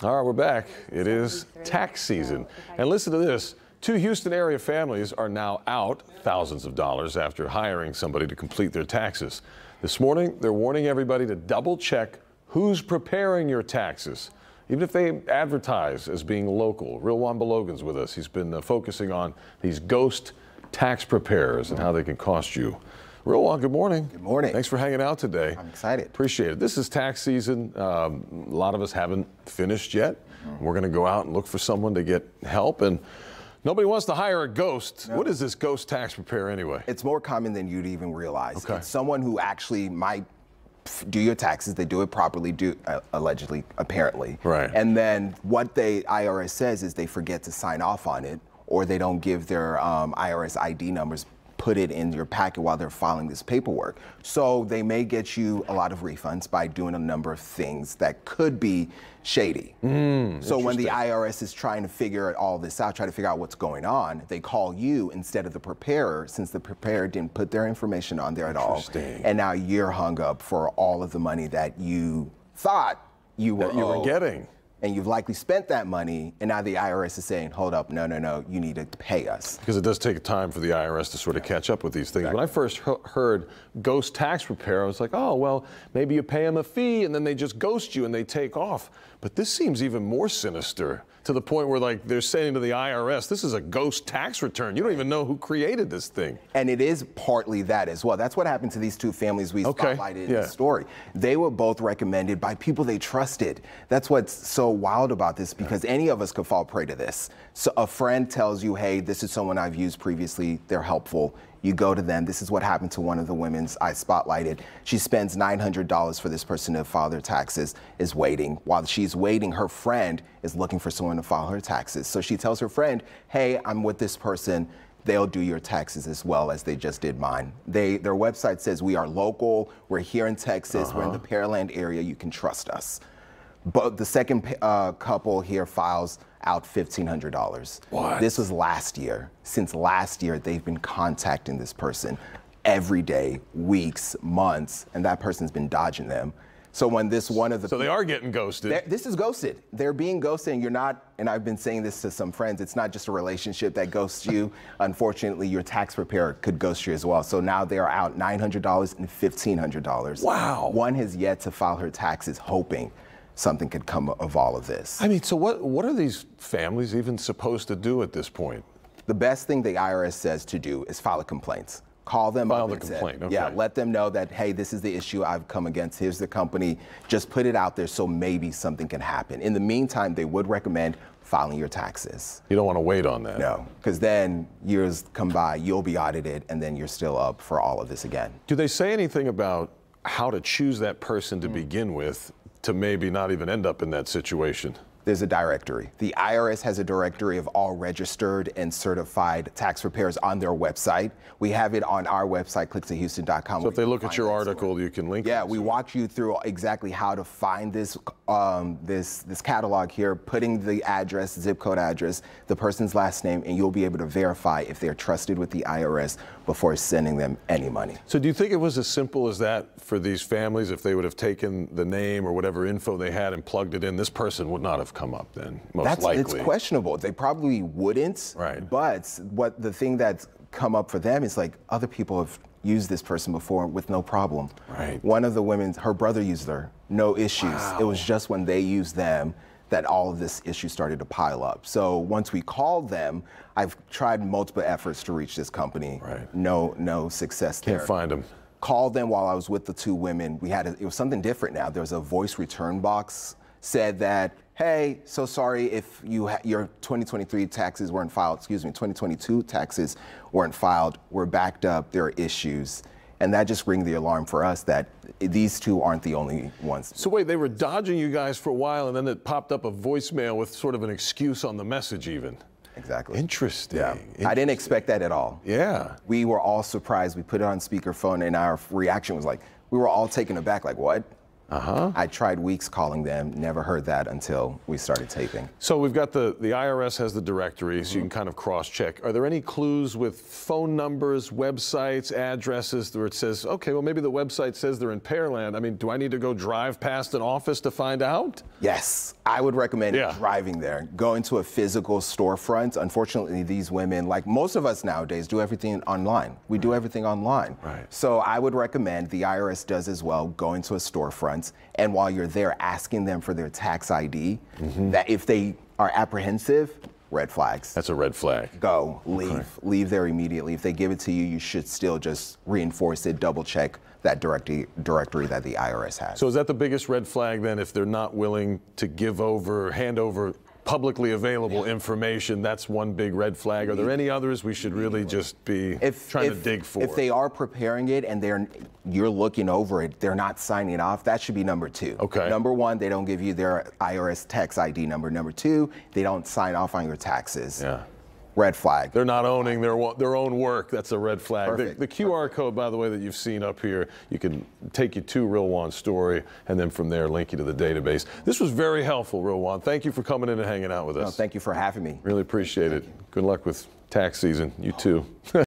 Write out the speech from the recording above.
All right, we're back. It is tax season. And listen to this. 2 Houston area families are now out thousands of dollars after hiring somebody to complete their taxes. This morning, they're warning everybody to double check who's preparing your taxes, even if they advertise as being local. Rilwan Belogan's with us. He's been focusing on these ghost tax preparers and how they can cost you. Rilwan, good morning. Good morning. Thanks for hanging out today. I'm excited. Appreciate it. This is tax season. A lot of us haven't finished yet. We're going to go out and look for someone to get help, and nobody wants to hire a ghost. No. What is this ghost tax preparer anyway? It's more common than you'd even realize. Okay. It's someone who actually might do your taxes. They do it properly, allegedly, apparently. Right. And then what the IRS says is they forget to sign off on it, or they don't give their IRS ID numbers, put it in your packet while they're filing this paperwork. So they may get you a lot of refunds by doing a number of things that could be shady. So when the IRS is trying to figure all this out, try to figure out what's going on, they call you instead of the preparer, since the preparer didn't put their information on there at all. And now you're hung up for all of the money that you thought you were getting. And you've likely spent that money, and now the IRS is saying, hold up, no, you need to pay us. Because it does take time for the IRS to sort of catch up with these things. Exactly. When I first heard ghost tax preparer, I was like, oh, well, maybe you pay them a fee and then they just ghost you and they take off. But this seems even more sinister, to the point where, like, they're saying to the IRS, this is a ghost tax return. You don't even know who created this thing. And it is partly that as well. That's what happened to these 2 families we spotlighted in the story. They were both recommended by people they trusted. That's what's so wild about this, because any of us could fall prey to this. So a friend tells you, hey, this is someone I've used previously. They're helpful. You go to them. This is what happened to one of the women I spotlighted. She spends $900 for this person to file their taxes, is waiting. While she's waiting, her friend is looking for someone to file her taxes. So she tells her friend, hey, I'm with this person. They'll do your taxes as well as they just did mine. Their website says, we are local. We're here in Texas. We're in the Pearland area. You can trust us. But the second couple here files out $1,500. What? This was last year. Since last year, they've been contacting this person every day, weeks, months, and that person's been dodging them. So when this one of the— So they are getting ghosted. This is ghosted. They're being ghosted, and you're not, and I've been saying this to some friends, it's not just a relationship that ghosts you. Unfortunately, your tax preparer could ghost you as well. So now they are out $900 and $1,500. Wow. One has yet to file her taxes, hoping something could come of all of this. I mean, so what are these families even supposed to do at this point? The best thing the IRS says to do is file a complaint. Call them up and say, yeah, let them know that, hey, this is the issue I've come against. Here's the company. Just put it out there so maybe something can happen. In the meantime, they would recommend filing your taxes. You don't want to wait on that. No, because then years come by, you'll be audited, and then you're still up for all of this again. Do they say anything about how to choose that person to begin with, to maybe not even end up in that situation? There's a directory. The IRS has a directory of all registered and certified tax preparers on their website. We have it on our website, clicktohouston.com. So if they look at your article, you can link it. Yeah, we walk you through exactly how to find this this catalog here, putting the address, zip code address, the person's last name, and you'll be able to verify if they're trusted with the IRS before sending them any money. So do you think it was as simple as that for these families? If they would have taken the name or whatever info they had and plugged it in, this person would not have come up then, most likely. It's questionable. They probably wouldn't. Right. But what the thing that's come up for them is, like, other people have used this person before with no problem. Right. One of the women, her brother used her, no issues. Wow. It was just when they used them that all of this issue started to pile up. So once we called them, I've tried multiple efforts to reach this company. Right. No success there. Can't find them. Called them while I was with the 2 women. It was something different now. There was a voice return box, said that, hey, so sorry if your 2023 taxes weren't filed, 2022 taxes weren't filed. We're backed up, there are issues. And that just rang the alarm for us that these 2 aren't the only ones. So wait, they were dodging you guys for a while, and then it popped up a voicemail with sort of an excuse on the message even. Exactly. Interesting. Yeah. I didn't expect that at all. Yeah. We were all surprised. We put it on speakerphone, and our reaction was like, we were all taken aback, like, what? I tried weeks calling them, never heard that until we started taping. So we've got the IRS has the directory, so you can kind of cross-check. Are there any clues with phone numbers, websites, addresses where it says, okay, well, maybe the website says they're in Pearland. I mean, do I need to go drive past an office to find out? Yes, I would recommend driving there. Going to a physical storefront. Unfortunately, these women, like most of us nowadays, do everything online. We do everything online. So I would recommend, the IRS does as well, going to a storefront, and while you're there, asking them for their tax ID, that if they are apprehensive, red flags. That's a red flag. Go, leave, leave there immediately. If they give it to you, you should still just reinforce it, double check that directory that the IRS has. So is that the biggest red flag then, if they're not willing to hand over publicly available information? That's one big red flag. Are there any others we should really just be trying to dig for? If they are preparing it and you're looking over it, they're not signing off, that should be number 2. Number 1, they don't give you their IRS tax ID number. Number 2, they don't sign off on your taxes. Red flag. They're not owning their own work. That's a red flag. The QR code, by the way, that you've seen up here, you can take you to Rilwan's story, and then from there link you to the database. This was very helpful, Rilwan. Thank you for coming in and hanging out with us. No, thank you for having me. Really appreciate it. Good luck with tax season. You too.